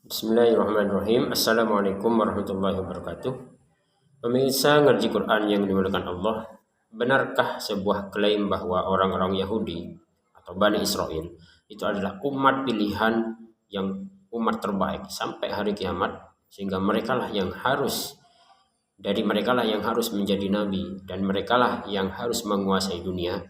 Bismillahirrahmanirrahim. Assalamualaikum warahmatullahi wabarakatuh. Pemirsa ngaji Quran yang dimuliakan Allah, benarkah sebuah klaim bahwa orang-orang Yahudi atau Bani Israel itu adalah umat pilihan yang umat terbaik sampai hari kiamat, sehingga merekalah yang harus menjadi nabi dan merekalah yang harus menguasai dunia?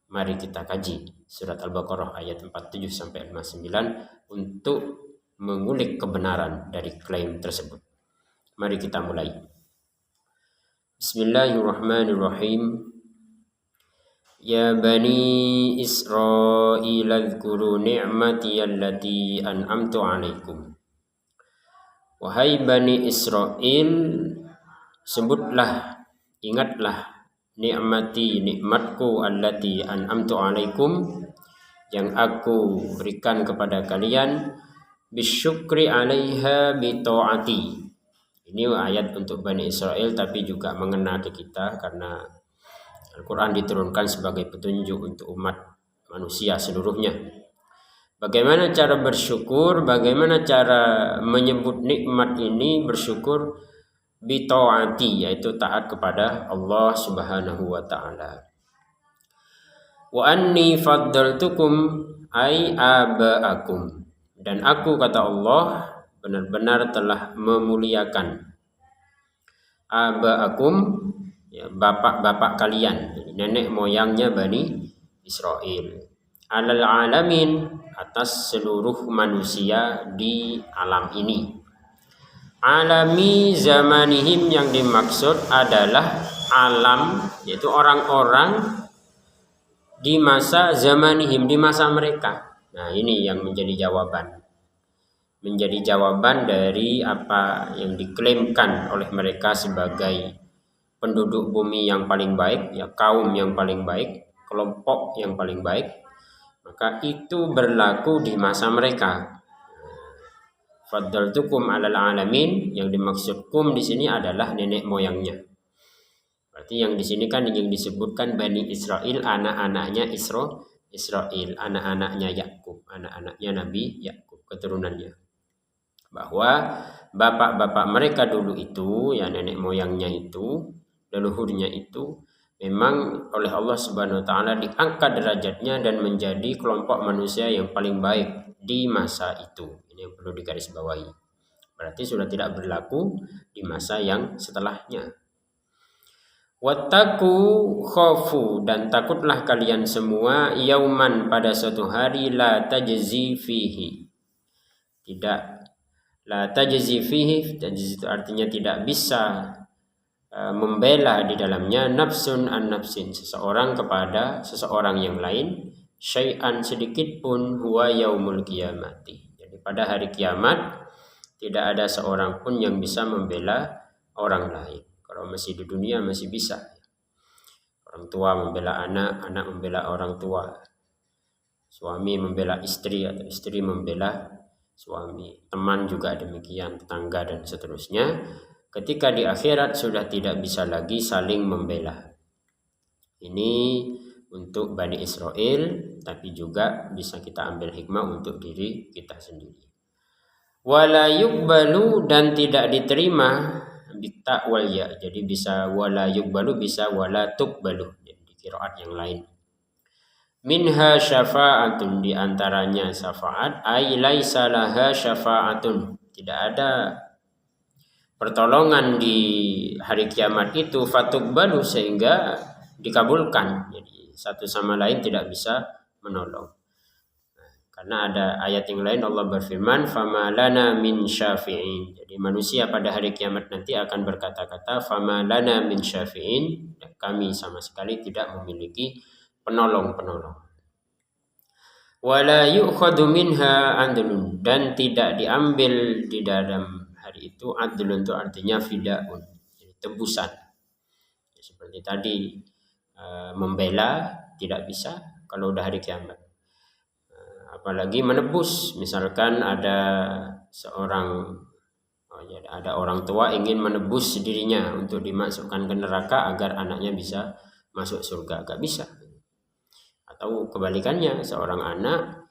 Mari kita kaji surat Al-Baqarah ayat 47 sampai 59 untuk mengulik kebenaran dari klaim tersebut. Mari kita mulai. Bismillahirrahmanirrahim. Ya Bani Israil adhkuru ni'mati allati an'amtu alaikum. Wahai Bani Israel, sebutlah, ingatlah nikmatku allati an'amtu alaikum, yang aku berikan kepada kalian, bisyukri 'alaiha bi ta'ati. Ini ayat untuk Bani Israel tapi juga mengena ke kita karena Al-Quran diturunkan sebagai petunjuk untuk umat manusia seluruhnya. Bagaimana cara bersyukur, bagaimana cara menyebut nikmat ini, bersyukur bi ta'ati, yaitu taat kepada Allah Subhanahu wa taala. Wa anni faddaltukum ay aba'akum, dan aku, kata Allah, benar-benar telah memuliakan aba'akum, ya, bapak-bapak kalian, nenek moyangnya Bani Israel, alal alamin, atas seluruh manusia di alam ini. Alami zamanihim, yang dimaksud adalah alam, yaitu orang-orang di masa zamanihim, di masa mereka. Nah, ini yang menjadi jawaban dari apa yang diklaimkan oleh mereka sebagai penduduk bumi yang paling baik, ya, kaum yang paling baik, kelompok yang paling baik. Maka itu berlaku di masa mereka. Faddaltukum 'alal alamin, yang dimaksud kum di sini adalah nenek moyangnya. Berarti yang di sini kan yang disebutkan Bani Israel, anak-anaknya Israel, anak-anaknya Yakub, anak-anaknya Nabi Yakub, keturunannya. Bahwa bapak-bapak mereka dulu itu, ya, nenek moyangnya itu, leluhurnya itu, memang oleh Allah Subhanahu wa taala diangkat derajatnya dan menjadi kelompok manusia yang paling baik di masa itu. Ini yang perlu digarisbawahi. Berarti sudah tidak berlaku di masa yang setelahnya. Wattaku khafu, dan takutlah kalian semua, yauman, pada suatu hari, la tajzi fihi, tajzi itu artinya tidak bisa membela di dalamnya, nafsun an nafsin, seseorang kepada seseorang yang lain, syai'an, sedikit pun, huwa yaumul qiyamati. Jadi pada hari kiamat tidak ada seorang pun yang bisa membela orang lain. Kalau masih di dunia masih bisa. Orang tua membela anak, anak membela orang tua, suami membela istri atau istri membela suami, teman juga demikian, tetangga dan seterusnya. Ketika di akhirat sudah tidak bisa lagi saling membela. Ini untuk Bani Israel, tapi juga bisa kita ambil hikmah untuk diri kita sendiri. Wala yuqbalu, dan tidak diterima, bitta wal ya. Jadi bisa wala yuqbalu, bisa wala tuqbalu, jadi di qiraat yang lain. Minha syafa'atun, di antaranya syafaat, ay laisa laha syafa'atun, tidak ada pertolongan di hari kiamat itu, fatuqbalu, sehingga dikabulkan. Jadi satu sama lain tidak bisa menolong. Karena ada ayat yang lain Allah berfirman, fama lana min syafi'in. Jadi manusia pada hari kiamat nanti akan berkata-kata, fama lana min syafi'in, kami sama sekali tidak memiliki penolong-penolong. Wala yu'khadu minha adlun, dan tidak diambil di dalam hari itu, adlun itu artinya fidaun, jadi tebusan. Seperti tadi membela tidak bisa kalau udah hari kiamat. Apalagi menebus, misalkan ada orang tua ingin menebus dirinya untuk dimasukkan ke neraka agar anaknya bisa masuk surga, gak bisa. Atau kebalikannya, seorang anak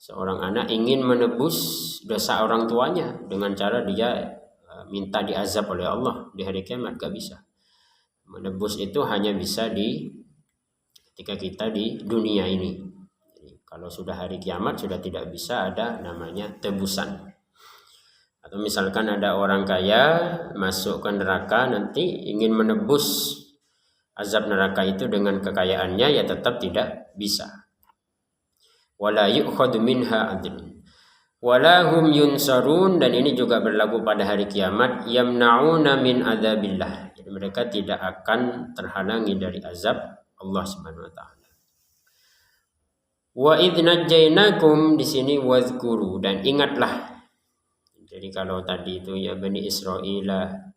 Seorang anak ingin menebus dosa orang tuanya dengan cara dia minta diazab oleh Allah di hari kiamat, gak bisa. Menebus itu hanya bisa ketika kita di dunia ini. Jadi, kalau sudah hari kiamat sudah tidak bisa ada namanya tebusan. Atau misalkan ada orang kaya masuk ke neraka, nanti ingin menebus azab neraka itu dengan kekayaannya, ya tetap tidak bisa. Wala yu'khadhu minha 'adl wala hum yunsarun, dan ini juga berlaku pada hari kiamat. Yamna'una min adzabillah, jadi mereka tidak akan terhalangi dari azab Allah Subhanahu wa taala. Wa idz najjaynakum, di sini wazkuru, dan ingatlah. Jadi kalau tadi itu ya Bani Israil,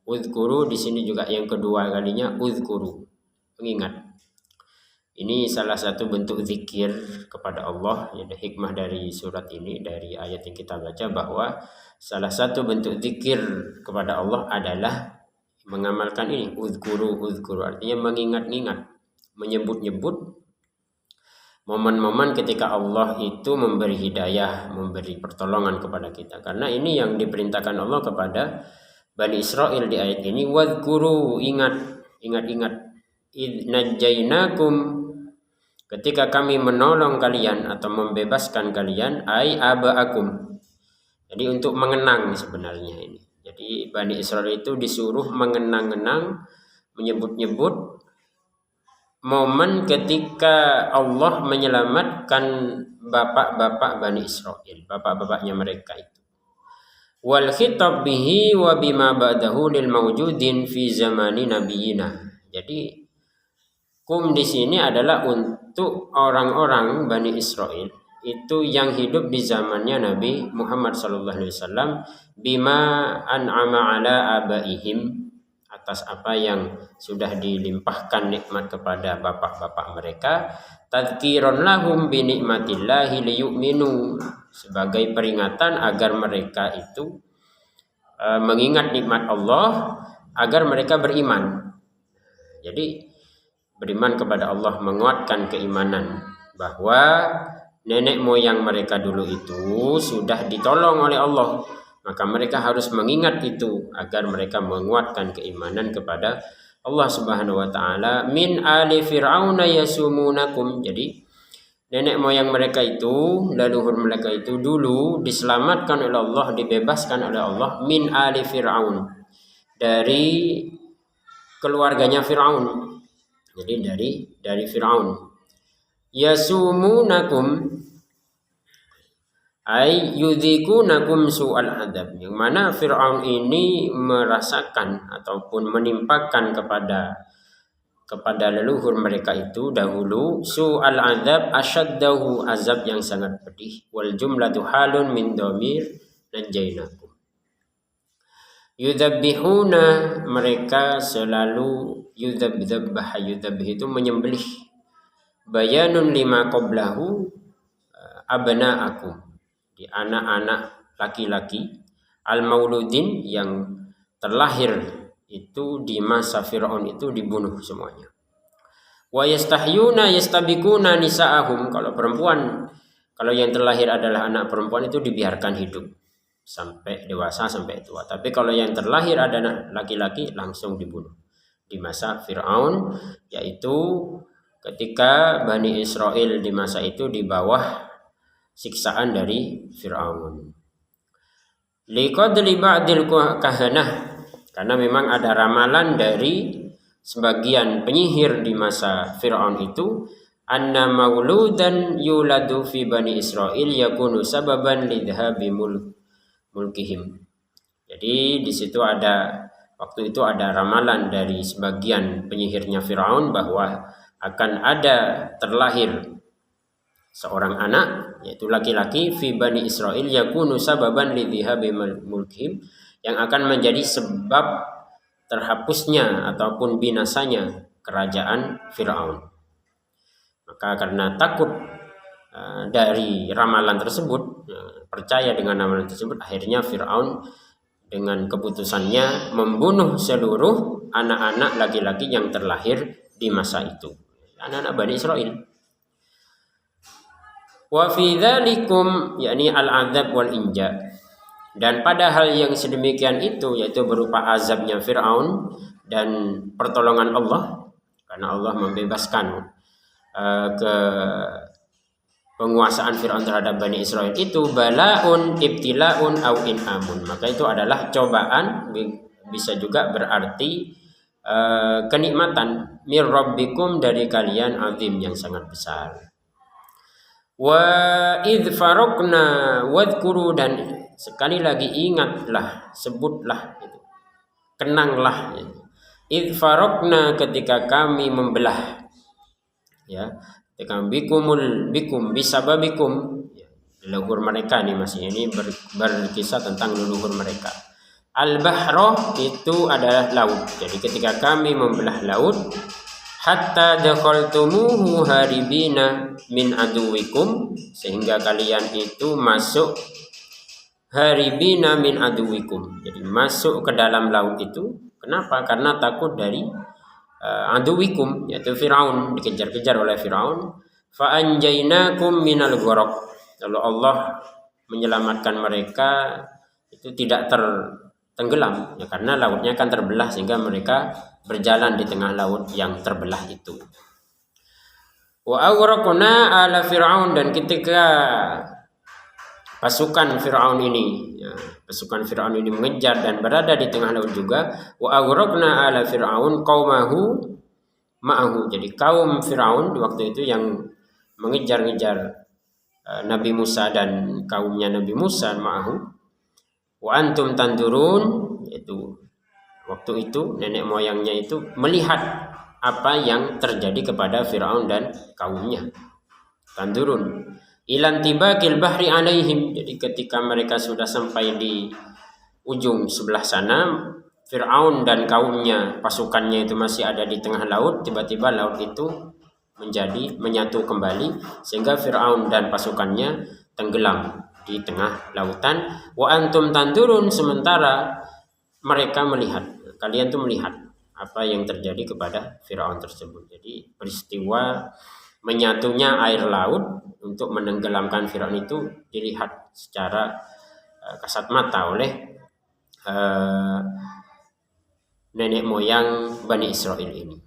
uzkuru, di sini juga yang kedua kalinya uzkuru, mengingat. Ini salah satu bentuk zikir kepada Allah. Ada hikmah dari surat ini, dari ayat yang kita baca, bahwa salah satu bentuk zikir kepada Allah adalah mengamalkan ini, uzkuru, artinya mengingat-ingat, menyebut-nyebut momen-momen ketika Allah itu memberi hidayah, memberi pertolongan kepada kita. Karena ini yang diperintahkan Allah kepada Bani Israil di ayat ini, wazkuru, ingat. Idz najjaynakum, ketika kami menolong kalian atau membebaskan kalian, ai aba'akum. Jadi untuk mengenang sebenarnya ini. Jadi Bani Israil itu disuruh mengenang-enang, menyebut-nyebut momen ketika Allah menyelamatkan bapak-bapak Bani Israil, bapak-bapaknya mereka itu. Wal khitab bihi wa bima ba'dahu lil mawjudin fi zamani nabiyina. Jadi kum di sini adalah untuk orang-orang Bani Israil itu yang hidup di zamannya Nabi Muhammad SAW, bima an'ama ala abaihim, atas apa yang sudah dilimpahkan nikmat kepada bapak-bapak mereka, tadzkiron lahum bi nikmatillahi liyu'minu, sebagai peringatan agar mereka itu mengingat nikmat Allah agar mereka beriman. Jadi beriman kepada Allah, menguatkan keimanan bahwa nenek moyang mereka dulu itu sudah ditolong oleh Allah, maka mereka harus mengingat itu agar mereka menguatkan keimanan kepada Allah Subhanahu wa taala. Min ali fir'auna yasumunakum, jadi nenek moyang mereka itu, leluhur mereka itu dulu diselamatkan oleh Allah, dibebaskan oleh Allah, min ali fir'aun, dari keluarganya Fir'aun. Jadi dari Fir'aun. Yasumunakum ay yudhikunakum su'al adab, yang mana Fir'aun ini merasakan ataupun menimpakan kepada leluhur mereka itu dahulu su'al adab asyaddahu, azab yang sangat pedih. Wal jumlatu halun min dhamir najjaynakum. Yudzabbihuna, mereka selalu yudzabbah itu menyembelih. Bayanun lima qablahu abna'akum, di anak-anak laki-laki al-mauludin yang terlahir itu di masa Fir'aun itu dibunuh semuanya. Wa yastahyuna yastabikuna nisa'ahum, kalau perempuan, kalau yang terlahir adalah anak perempuan itu dibiarkan hidup sampai dewasa, sampai tua. Tapi kalau yang terlahir adalah laki-laki langsung dibunuh di masa Fir'aun, yaitu ketika Bani Israil di masa itu di bawah siksaan dari Fir'aun. Liqadli ba'dil kahanah, karena memang ada ramalan dari sebagian penyihir di masa Fir'aun itu, anna mauludan yuladu fi Bani Israil yakunu sababan lidhabi mulkihim. Jadi di situ waktu itu ada ramalan dari sebagian penyihirnya Fir'aun bahwa akan ada terlahir seorang anak, yaitu laki-laki, fi Bani Israil yakunu sababan lidhabi mulkihim, yang akan menjadi sebab terhapusnya ataupun binasanya kerajaan Fir'aun. Maka karena takut dari ramalan tersebut, percaya dengan ramalan tersebut, akhirnya Fir'aun dengan keputusannya membunuh seluruh anak-anak laki-laki yang terlahir di masa itu, anak-anak Bani Israil. Wa fi dzalikum yakni al-adzab wal inja. Dan pada hal yang sedemikian itu yaitu berupa azabnya Firaun dan pertolongan Allah karena Allah membebaskan ke penguasaan Firaun terhadap Bani Israel itu balaun ibtilaun au inamun, maka itu adalah cobaan, bisa juga berarti kenikmatan mir rabbikum dari kalian azim yang sangat besar. Wa idh faraqna wadhkuru, dan sekali lagi ingatlah, sebutlah itu, kenanglah itu. Idh faraqna ketika kami membelah, ya, ketika bikum bisababikum, ya, leluhur mereka nih masih ini berkisah tentang leluhur mereka. Al-bahra itu adalah laut. Jadi ketika kami membelah laut, hatta dakhaltumuhu haribina min aduwikum, sehingga kalian itu masuk haribina min aduwikum, jadi masuk ke dalam laut itu. Kenapa? Karena takut dari aduwikum, yaitu Firaun, dikejar-kejar oleh Firaun. Fa anjainakum minal gharaq, lalu Allah menyelamatkan mereka itu tidak tenggelam, ya, karena lautnya kan terbelah sehingga mereka berjalan di tengah laut yang terbelah itu. Wa aghraqna ala Fir'aun, dan ketika pasukan Fir'aun ini, ya, pasukan Fir'aun ini mengejar dan berada di tengah laut juga, wa aghraqna ala Fir'aun qaumahu ma'ahu, jadi kaum Fir'aun di waktu itu yang mengejar-ngejar Nabi Musa dan kaumnya Nabi Musa ma'ahu, wa antum tandurun, yaitu waktu itu nenek moyangnya itu melihat apa yang terjadi kepada Firaun dan kaumnya. Tandurun ilan tibakil bahri alaihim, jadi ketika mereka sudah sampai di ujung sebelah sana, Firaun dan kaumnya, pasukannya itu masih ada di tengah laut, tiba-tiba laut itu menyatu kembali sehingga Firaun dan pasukannya tenggelam di tengah lautan. Wa antum tandurun, sementara mereka melihat, kalian tuh melihat apa yang terjadi kepada Firaun tersebut. Jadi peristiwa menyatunya air laut untuk menenggelamkan Firaun itu dilihat secara kasat mata oleh nenek moyang Bani Israel ini.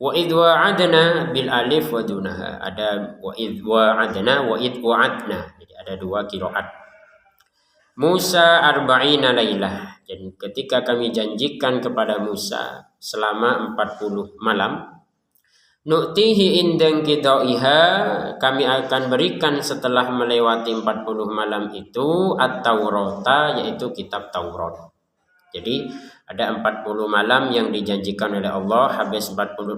Wa idh wa'adna bil alif wa dunaha, ada wa idh wa'adna wa idh wa'adna, jadi ada dua qiraat. Musa arba'ina lailah, jadi ketika kami janjikan kepada Musa selama 40 malam. Nu'tihi indang qidaiha, kami akan berikan setelah melewati 40 malam itu at-Taurata, yaitu kitab Taurat. Jadi ada 40 malam yang dijanjikan oleh Allah, habis 40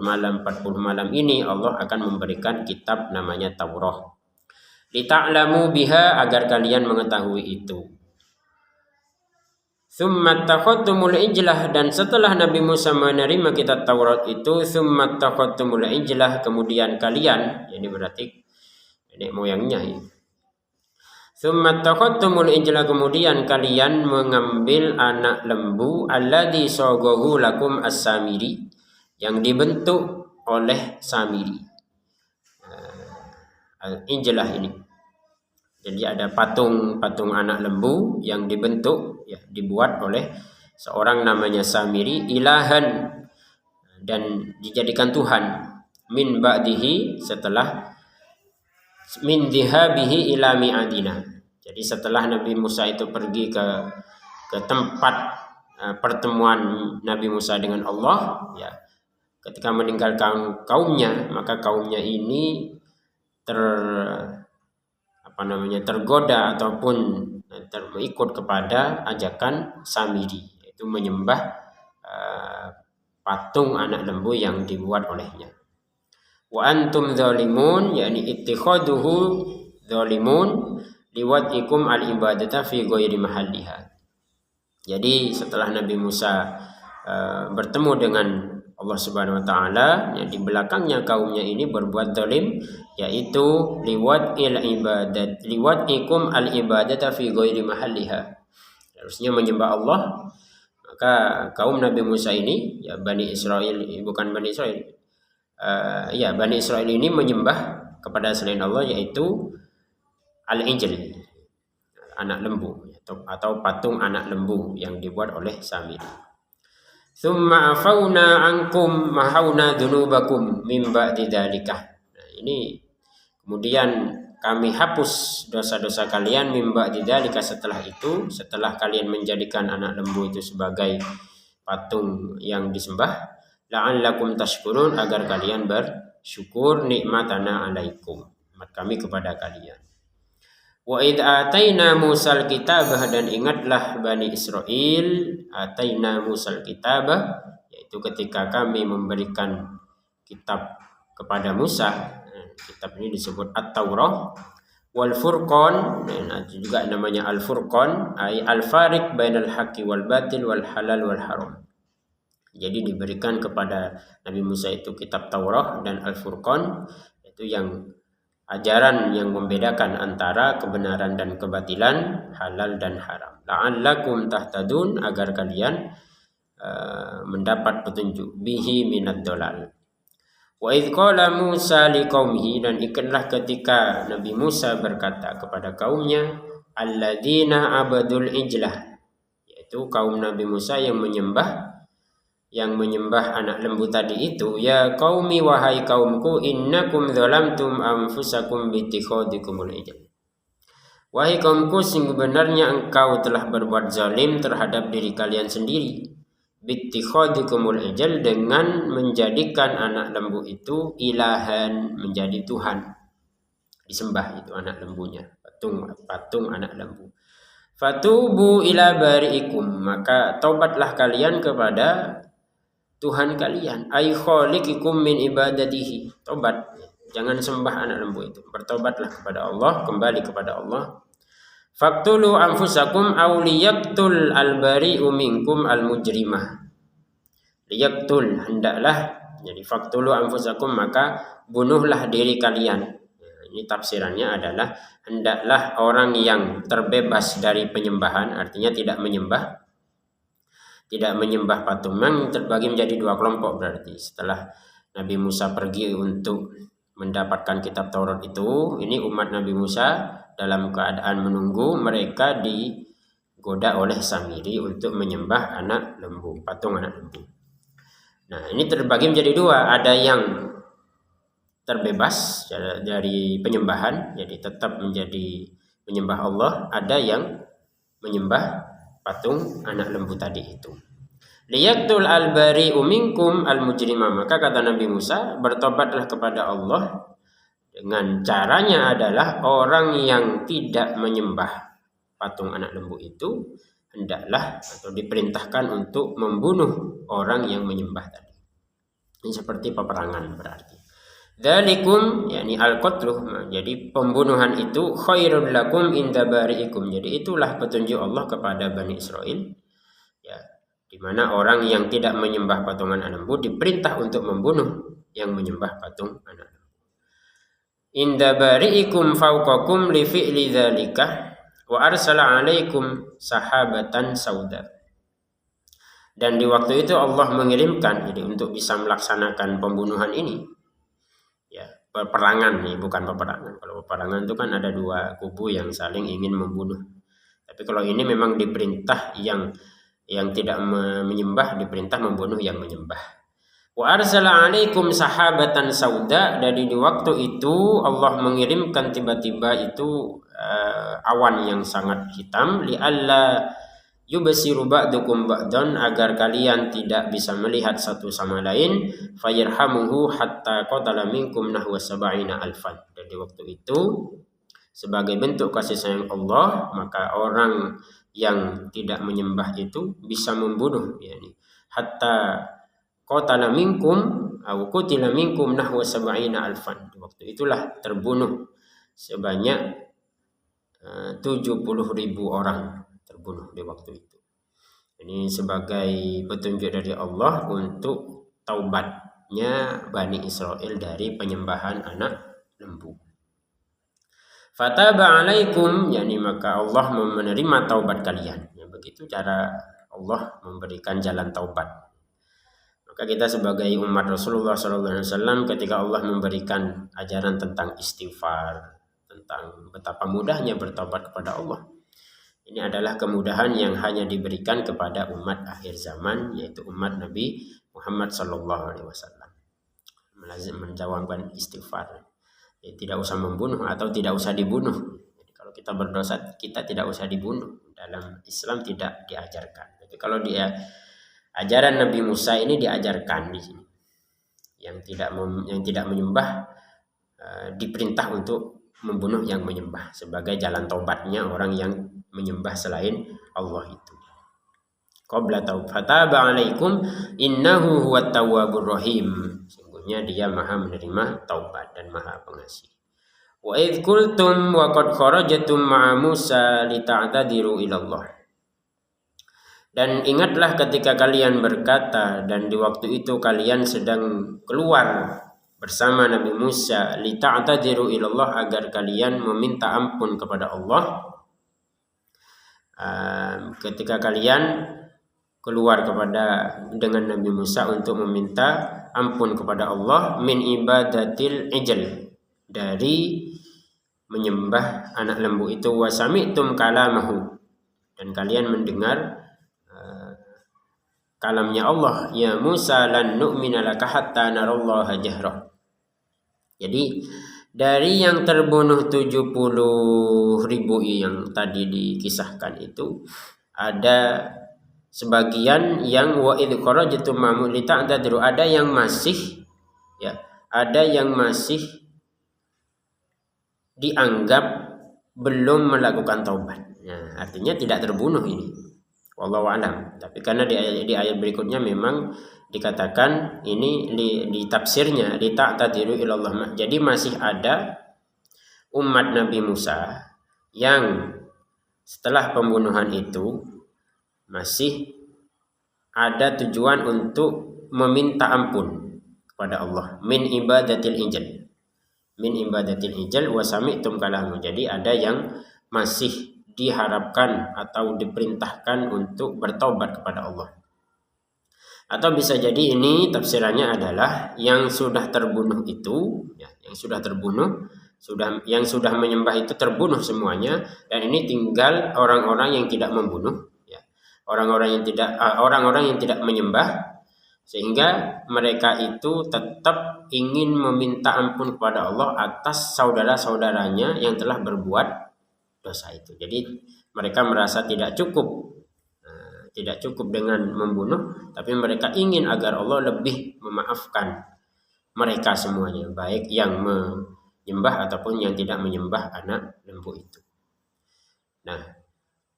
malam ini Allah akan memberikan kitab namanya Taurat. Lita'lamu biha, agar kalian mengetahui itu. Tsumma takhadtumul ijlah, dan setelah Nabi Musa menerima kitab Taurat itu, tsumma takhadtumul ijlah, kemudian kalian, ini berarti nenek moyangnya ini. Tsumma takhadtumul ijlah, kemudian kalian mengambil anak lembu, alladzi sagahu lakum as-Samiri, yang dibentuk oleh Samiri. Ijlah ini. Jadi ada patung anak lembu yang dibentuk, ya, dibuat oleh seorang namanya Samiri, ilahan, dan dijadikan Tuhan, min ba'dihi, setelah min dhihabihi ila mi'adina. Jadi setelah Nabi Musa itu pergi ke tempat pertemuan Nabi Musa dengan Allah, ya, ketika meninggalkan kaumnya, maka kaumnya ini tergoda ataupun terikut kepada ajakan Samiri, yaitu menyembah patung anak lembu yang dibuat olehnya. Wa antum zalimun, yakni ittikhaduhu zalimun liwad'ikum al-ibadata fi ghairi mahalliha. Jadi setelah Nabi Musa bertemu dengan Allah Subhanahu wa taala, ya, di belakangnya kaumnya ini berbuat zalim, yaitu liwad'ikum al-ibadata fi ghairi mahalliha. Harusnya menyembah Allah, maka kaum Nabi Musa ini, ya Bani Israel, bukan Bani Israel, Bani Israel ini menyembah kepada selain Allah, yaitu al-ijl, anak lembu, atau patung anak lembu yang dibuat oleh Samiri. Tsumma afauna ankum mahauna dzunubakum min ba'di dzalika. Nah, ini kemudian kami hapus dosa-dosa kalian min ba'di dzalika, setelah itu, setelah kalian menjadikan anak lembu itu sebagai patung yang disembah, la'allakum tashkurun, agar kalian bersyukur nikmatana alaikum, nikmat kami kepada kalian. Wa id ataina Musal kitabah, dan ingatlah Bani Israel, ataina Musal kitabah, yaitu ketika kami memberikan kitab kepada Musa. Kitab ini disebut At-Taurah, wal Furqan, dan juga namanya Al-Furqan, ay al-fariq bainal haqqi wal batil wal halal wal haram. Jadi diberikan kepada Nabi Musa itu kitab Taurah dan Al-Furqan, itu yang ajaran yang membedakan antara kebenaran dan kebatilan, halal dan haram. La'allakum tahtadun, agar kalian mendapat petunjuk, bihi minad dolal. Wa idh qala Musa liqaumihi, dan ingatlah ketika Nabi Musa berkata kepada kaumnya, alladzina abadul ijlah, yaitu kaum Nabi Musa yang menyembah anak lembu tadi itu, ya qaumi, wahai kaumku, innakum zalamtum anfusakum bittikhadikumul ijl. Wahai kaumku, sebenarnya engkau telah berbuat zalim terhadap diri kalian sendiri, bittikhadikumul ijl, dengan menjadikan anak lembu itu ilahan, menjadi Tuhan, disembah itu anak lembunya, patung anak lembu. Fatubu ila bari'ikum, maka taubatlah kalian kepada Tuhan kalian, ay khaliqikum min ibadatihi, tobat, jangan sembah anak lembu itu, bertobatlah kepada Allah, kembali kepada Allah. Faqtulu anfusakum aw liyaqtul al-bari'u minkum al-mujrimah. Liyaqtul, hendaklah, jadi faqtulu anfusakum, maka bunuhlah diri kalian. Ini tafsirannya adalah hendaklah orang yang terbebas dari penyembahan, artinya tidak menyembah patung. Memang terbagi menjadi dua kelompok berarti. Setelah Nabi Musa pergi untuk mendapatkan kitab Taurat itu, ini umat Nabi Musa dalam keadaan menunggu, mereka digoda oleh Samiri untuk menyembah anak lembu, patung anak lembu. Nah, ini terbagi menjadi dua, ada yang terbebas dari penyembahan, jadi tetap menjadi menyembah Allah, ada yang menyembah patung anak lembu tadi itu. Liyaqtul al-bari'u minkum al-mujrimah, maka kata Nabi Musa, bertobatlah kepada Allah, dengan caranya adalah orang yang tidak menyembah patung anak lembu itu hendaklah atau diperintahkan untuk membunuh orang yang menyembah tadi. Ini seperti peperangan berarti. Dzalikum, yakni al-qatlu, jadi pembunuhan itu khairul lakum inda bari'ikum, jadi itulah petunjuk Allah kepada Bani Israel, ya, di mana orang yang tidak menyembah patungan anak lembu diperintah untuk membunuh yang menyembah patung anak lembu. Inda bari'ikum fawqakum li fi'li dzalika wa arsala 'alaikum sahabatan sauda. Dan di waktu itu Allah mengirimkan, jadi untuk bisa melaksanakan pembunuhan ini, ya, peperangan nih, bukan peperangan. Kalau peperangan itu kan ada dua kubu yang saling ingin membunuh. Tapi kalau ini memang diperintah yang tidak menyembah diperintah membunuh yang menyembah. Wa arsala 'alaikum sahabatan sauda, dan di waktu itu Allah mengirimkan tiba-tiba itu awan yang sangat hitam, li alla yubsiru ba'dukum ba'dan, agar kalian tidak bisa melihat satu sama lain, fayarhamuhu hatta qatala minkum nahwa sab'ina alfan. Dan di waktu itu sebagai bentuk kasih sayang Allah, maka orang yang tidak menyembah itu bisa membunuh, yakni hatta qatala minkum aw qutila minkum nahwa sab'ina alfan. Di waktu itulah terbunuh sebanyak 70.000 orang terbunuh di waktu itu. Ini sebagai petunjuk dari Allah untuk taubatnya Bani Israel dari penyembahan anak lembu. Fataba 'alaikum, yakni maka Allah menerima taubat kalian. Ya, begitu cara Allah memberikan jalan taubat. Maka kita sebagai umat Rasulullah SAW ketika Allah memberikan ajaran tentang istighfar, tentang betapa mudahnya bertobat kepada Allah, ini adalah kemudahan yang hanya diberikan kepada umat akhir zaman, yaitu umat Nabi Muhammad SAW. Menjawabkan istighfar, tidak usah membunuh atau tidak usah dibunuh. Jadi kalau kita berdosa kita tidak usah dibunuh. Dalam Islam tidak diajarkan. Tapi kalau dia ajaran Nabi Musa ini diajarkan di sini. Yang tidak menyembah diperintah untuk membunuh yang menyembah sebagai jalan taubatnya orang yang menyembah selain Allah itu. Qabla fataba alaikum innahu huwat tawwabur rahim. Sungguhnya dia Maha menerima taubat dan Maha pengasih. Wa idz qultum wa qad kharajatum ma'a Musa lita'tadiru ila Allah. Dan ingatlah ketika kalian berkata dan di waktu itu kalian sedang keluar bersama Nabi Musa lita'tadiru ila Allah, agar kalian meminta ampun kepada Allah. Ketika kalian keluar dengan Nabi Musa untuk meminta ampun kepada Allah min ibadatil ijl, dari menyembah anak lembu itu, wasami'tum kalamahu, dan kalian mendengar kalamnya Allah, ya Musa lan nu'mina laka hatta narallaha jahra. Jadi dari yang terbunuh 70.000 yang tadi dikisahkan itu, ada sebagian yang wa idh kharajtum ma'amu lita'tadiru, ada yang masih dianggap belum melakukan taubat. Nah, artinya tidak terbunuh ini. Wallahu a'lam. Tapi karena di ayat berikutnya memang dikatakan ini di tafsirnya lita'tadiru ilallah. Jadi masih ada umat Nabi Musa yang setelah pembunuhan itu masih ada tujuan untuk meminta ampun kepada Allah min ibadatil ijl wa sami'tum kalamu. Jadi ada yang masih diharapkan atau diperintahkan untuk bertobat kepada Allah. Atau bisa jadi ini tafsirannya adalah yang sudah terbunuh itu, yang sudah menyembah itu terbunuh semuanya, dan ini tinggal orang-orang yang tidak membunuh, orang-orang yang tidak menyembah, sehingga mereka itu tetap ingin meminta ampun kepada Allah atas saudara-saudaranya yang telah berbuat dosa itu. Jadi mereka merasa tidak cukup dengan membunuh, tapi mereka ingin agar Allah lebih memaafkan mereka semuanya, baik yang menyembah ataupun yang tidak menyembah anak lembu itu. Nah,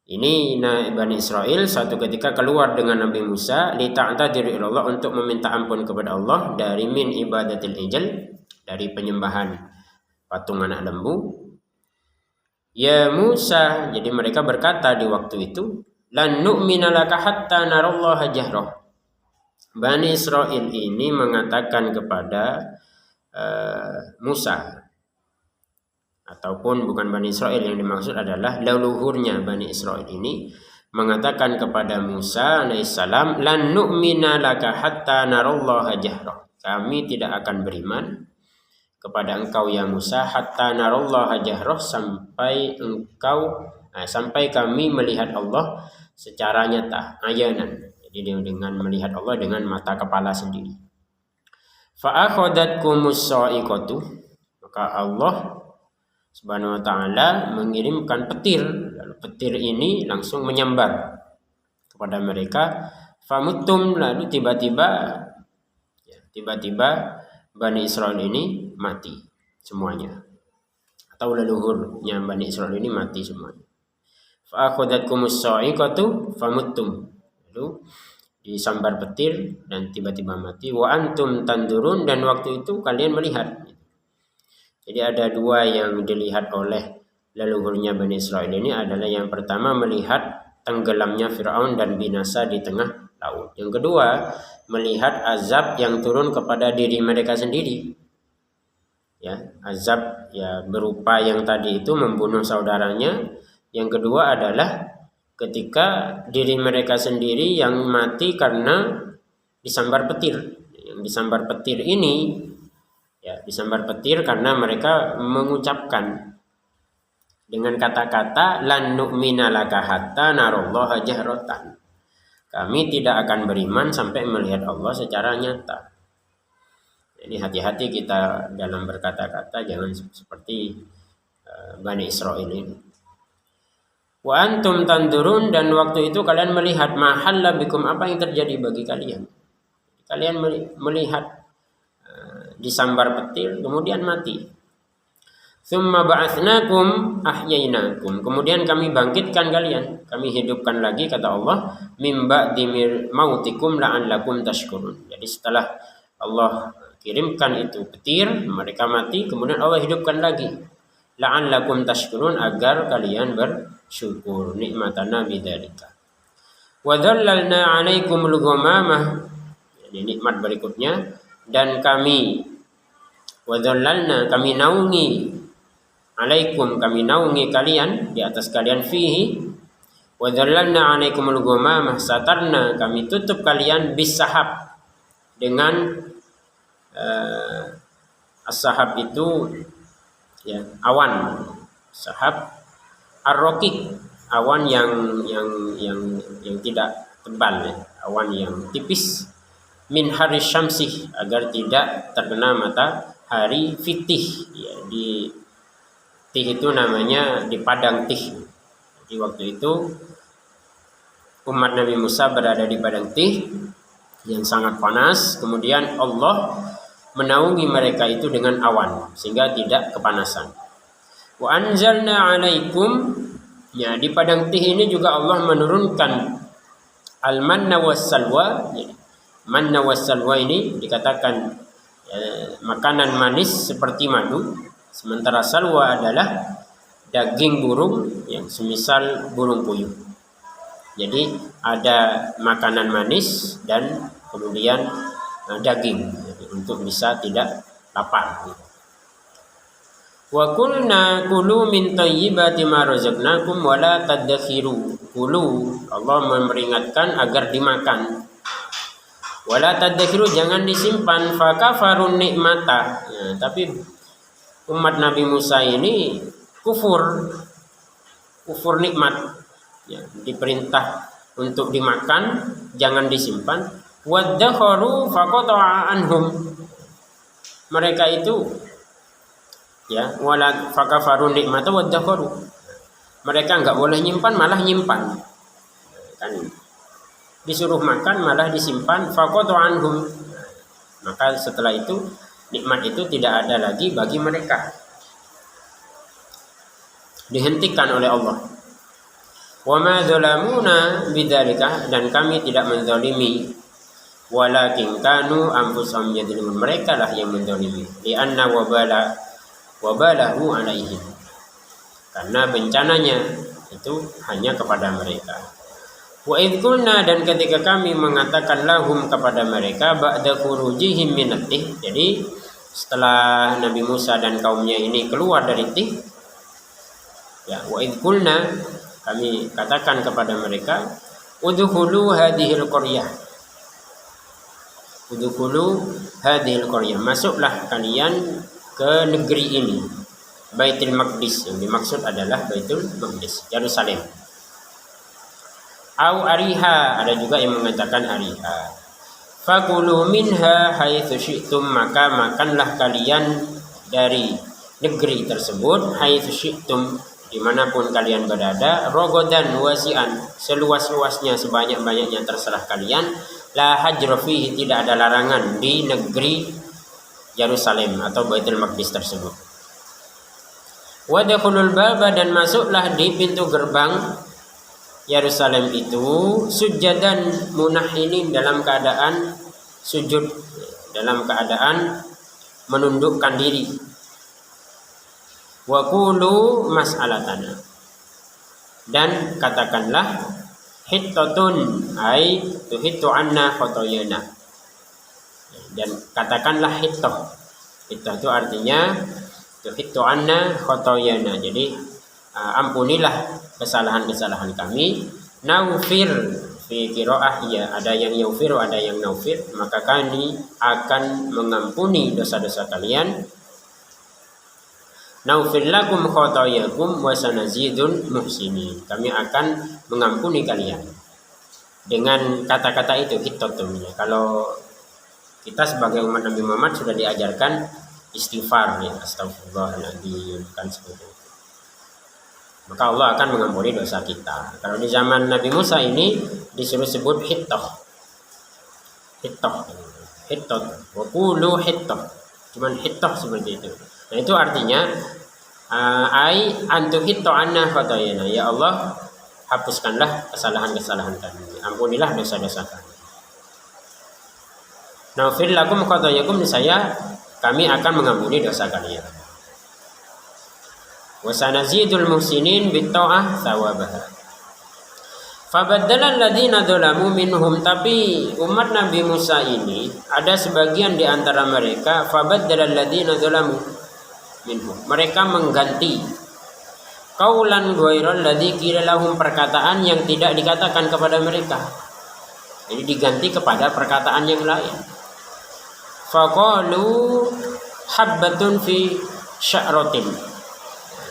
ini Bani Israel suatu ketika keluar dengan Nabi Musa lita'tadiru ilallah, untuk meminta ampun kepada Allah dari min ibadatil ijl, dari penyembahan patung anak lembu. Ya Musa, jadi mereka berkata di waktu itu, lan nu'mina laka hatta narallaha jahra. Bani Israel ini mengatakan kepada Musa, ataupun bukan Bani Israel, yang dimaksud adalah leluhurnya Bani Israel ini mengatakan kepada Musa alaihissalam, lan nu'mina laka hatta narallaha jahra. Kami tidak akan beriman kepada engkau ya Musa hatta narallaha jahra, sampai kami melihat Allah secara nyata, ayanan. Jadi dengan melihat Allah dengan mata kepala sendiri. Fa akhadatkumus sa'iqatu, maka Allah Subhanahu wa ta'ala mengirimkan petir, lalu petir ini langsung menyambar kepada mereka. Famuttum, lalu tiba-tiba Bani Israel ini mati semuanya, atau leluhurnya Bani Israel ini mati semuanya. Fa akhadatkumus sa'iqatu famuttum, lalu disambar petir dan tiba-tiba mati. Wa antum tandurun, dan waktu itu kalian melihat. Jadi ada dua yang dilihat oleh leluhurnya Bani Israel ini, adalah yang pertama melihat tenggelamnya Fir'aun dan binasa di tengah laut. Yang kedua melihat azab yang turun kepada diri mereka sendiri. Azab berupa yang tadi itu membunuh saudaranya. Yang kedua adalah ketika diri mereka sendiri yang mati karena disambar petir. Yang disambar petir ini, ya, disambar petir karena mereka mengucapkan dengan kata-kata lan nu'mina laka hatta narallaha jahratan. Kami tidak akan beriman sampai melihat Allah secara nyata. Jadi hati-hati kita dalam berkata-kata, jangan seperti Bani Israil ini. Wa antum tandurun, dan waktu itu kalian melihat mahalla bikum, apa yang terjadi bagi kalian. Kalian melihat disambar petir kemudian mati. Tsumma ba'atsnakum ahyainakum, kemudian kami bangkitkan kalian, kami hidupkan lagi, kata Allah, mim ba'di mautikum la'allakum tashkurun. Jadi setelah Allah kirimkan itu petir, mereka mati, kemudian Allah hidupkan lagi, la'allakum tashkurun, agar kalian bersyukur nikmatana bidzalika. Wa dhallalna 'alaikumul ghamamah, ini nikmat berikutnya, dan kami wa dhallalna, kami naungi, alaikum, kami naungi kalian, di atas kalian, fihi, wa dhallalna 'alaikumul ghamamah, satarna, kami tutup kalian, bisahab, dengan as-sahab itu, ya, awan. Sahab ar-raqiq, awan yang tidak tebal, ya, awan yang tipis, min hari syamsih, agar tidak terkena matahari fitih, ya, di tih itu namanya di padang tih. Di waktu itu umat Nabi Musa berada di padang tih yang sangat panas, kemudian Allah menaungi mereka itu dengan awan sehingga tidak kepanasan. Wa anzalna 'alaikum, ya, di padang tih ini juga Allah menurunkan al-manna was-salwa. Manna was-salwa ini dikatakan makanan manis seperti madu, sementara salwa adalah daging burung yang semisal burung puyuh. Jadi ada makanan manis dan kemudian daging, untuk bisa tidak lapar. Wa qulna kulu min thayyibati ma razaqnakum wa la tadkhiru. Kulu, Allah memperingatkan agar dimakan. Wa la tadkhiru, jangan disimpan. Fa kafarun nikmata. Ya, tapi umat Nabi Musa ini kufur nikmat. Ya, diperintah untuk dimakan, jangan disimpan. Waddakharu faqata'a anhum, mereka itu, ya, wala fakafaru nikmata waddakharu, mereka enggak boleh nyimpan, malah nyimpan, kan disuruh makan malah disimpan. Faqata'a anhum, maka setelah itu nikmat itu tidak ada lagi bagi mereka, dihentikan oleh Allah. Wa ma zalamuna bidzalika, dan kami tidak menzalimi, walakin kanu anfusahum yadzlimun, mereka lah yang menzalimi, li anna wabalahu alaihim, karena bencananya itu hanya kepada mereka. Wa idh qulna, dan ketika kami mengatakan lahum, kepada mereka, ba'da khurujihim minat tih, jadi setelah Nabi Musa dan kaumnya ini keluar dari tih, ya, wa idh qulna, kami katakan kepada mereka, udkhulu hadhil qaryah, udkhulu hadhil qaryah, masuklah kalian ke negeri ini, Baitul Maqdis, yang dimaksud adalah Baitul Maqdis, Yerusalem. Au ariha, ada juga yang mengatakan ariha. Fakulu minha haitsu syi'tum, maka makanlah kalian dari negeri tersebut, haitsu syi'tum, dimanapun kalian berada, rogodan wasi'an, seluas-luasnya, sebanyak-banyaknya, terserah kalian. La hajra fihi, tidak ada larangan di negeri Yerusalem atau Baitul Maqdis tersebut. Wadkhulul baba, dan masuklah di pintu gerbang Yerusalem itu, sujadan munahinin, dalam keadaan sujud, dalam keadaan menundukkan diri. Wa qulu mas'alatana, dan katakanlah hittatun, ay tuhittu anna khotoyana, dan katakanlah hittah. Hittah itu artinya tuhittu anna khotoyana, jadi ampunilah kesalahan-kesalahan kami. Naufir Fi qiraah ya, ada yang yaghfiru, ada yang naufir, maka kami akan mengampuni dosa-dosa kalian. Naufir lakum khotoyakum wa sanazidul muhsinin. Kami akan mengampuni kalian. Dengan kata-kata itu hitotumnya. Kalau kita sebagai umat Nabi Muhammad sudah diajarkan istighfar ya, astagfirullahaladzim, kan seperti itu. Maka Allah akan mengampuni dosa kita. Kalau di zaman Nabi Musa ini disuruh sebut hittoh, wa qulu hittoh, cuman hittoh seperti itu. Nah itu artinya ai antu hitto anna khotoyana, ya Allah hapuskanlah kesalahan-kesalahan kami, ampunilah dosa-dosa kami. Naufir lakum khotoyakum, saya kami akan mengampuni dosa kalian. Wa sanazidul muhsinin bitta'ah thawabaha. Fabaddala alladziina dzalamu minhum, tapi umat Nabi Musa ini ada sebagian di antara mereka, fabaddala alladziina dzalamu minhum, mereka mengganti qaulan ghairal ladzi qila lahum, perkataan yang tidak dikatakan kepada mereka. Jadi diganti kepada perkataan yang lain. Faqalu habbatun fi sya'ratin.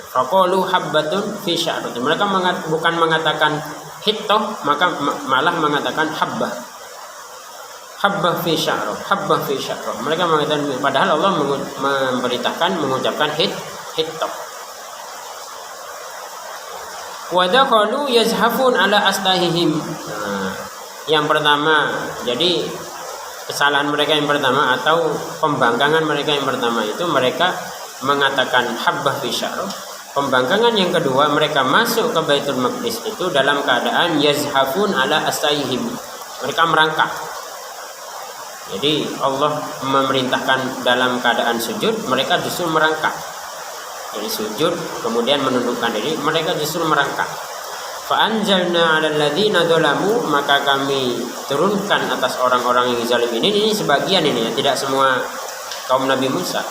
Faqalu habbatun fi sya'ratin. Mereka bukan mengatakan hittoh, maka malah mengatakan habbah. Habbah fi sya'rah, habbah fi sya'rah. Mereka mengatakan, padahal Allah memberitakan mengucapkan hittoh. Wa dakhalu yazhafun ala astahihim. Yang pertama, jadi kesalahan mereka yang pertama atau pembangkangan mereka yang pertama itu mereka mengatakan habbah fi sya'rah. Pembangkangan yang kedua, mereka masuk ke Baitul Maqdis itu dalam keadaan yazhafun ala astahihim. Mereka merangkak. Jadi Allah memerintahkan dalam keadaan sujud, mereka justru merangkak. Jadi sujud kemudian menundukkan diri, mereka justru merangkak. Fa anzalna 'alal ladzina dzalamu, maka kami turunkan atas orang-orang yang zalim ini sebagian ini ya, tidak semua kaum Nabi Musa.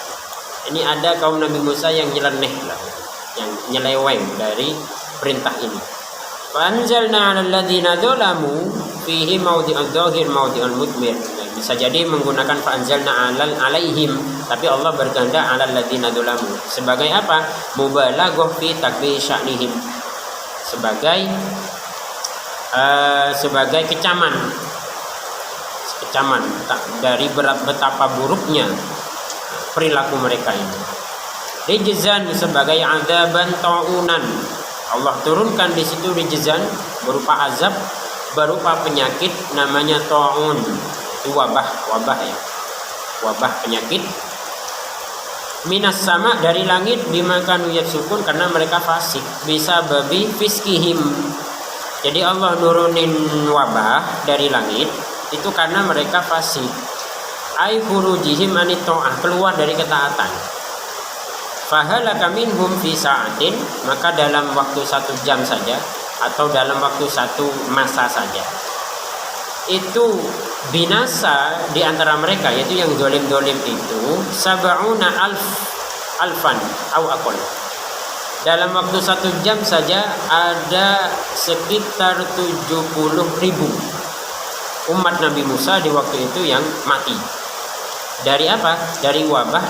Ini ada kaum Nabi Musa yang nyeleneh lah, yang nyeleweng dari perintah ini. Fa anzalna 'alal ladzina dzalamu fihi mawdi'udz dzahir mawdi'ul mudmir. Bisa jadi menggunakan fa'anzalna alaihim, tapi Allah berkehendak 'alal ladzina dzalamu sebagai apa? Mubalaghah fi takbir sya'nihim, sebagai kecaman dari betapa buruknya perilaku mereka ini. Rijzan, sebagai azaban ta'unan. Allah turunkan di situ rijzan berupa azab, berupa penyakit namanya ta'un. Itu wabah ya, wabah penyakit. Minas sama, dari langit, bima kanu yafsukun, karena mereka fasik, bisa babi fiskihim. Jadi Allah nurunin wabah dari langit itu karena mereka fasik. Ai khurujihim anit ta'ah, keluar dari ketaatan. Fahalaka minhum fi sa'atin, maka dalam waktu 1 jam saja atau dalam waktu 1 masa saja itu binasa di antara mereka, yaitu yang dolim-dolim itu sab'una alfan au aqall. Dalam waktu 1 jam saja ada sekitar 70.000 umat Nabi Musa di waktu itu yang mati. Dari apa? Dari wabah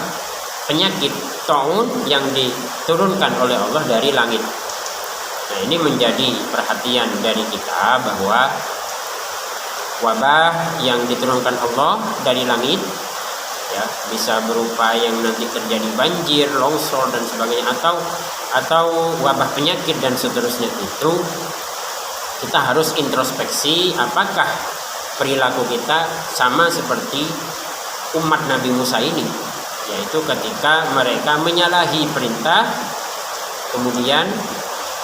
penyakit ta'un yang diturunkan oleh Allah dari langit. Nah, ini menjadi perhatian dari kita bahwa wabah yang diturunkan Allah dari langit ya, bisa berupa yang nanti terjadi banjir, longsor dan sebagainya, atau wabah penyakit dan seterusnya, itu kita harus introspeksi apakah perilaku kita sama seperti umat Nabi Musa ini, yaitu ketika mereka menyalahi perintah kemudian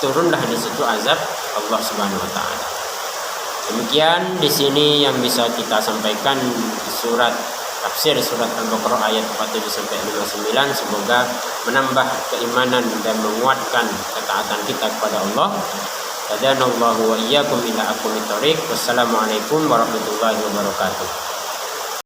turunlah di situ azab Allah Subhanahu wa taala. Demikian di sini yang bisa kita sampaikan surat tafsir surat Al-Baqarah ayat 47 sampai 59. Semoga menambah keimanan dan menguatkan ketaatan kita kepada Allah. Hadanallahu wa iyyakum ila aqwamit thoriq. Wassalamualaikum warahmatullahi wabarakatuh.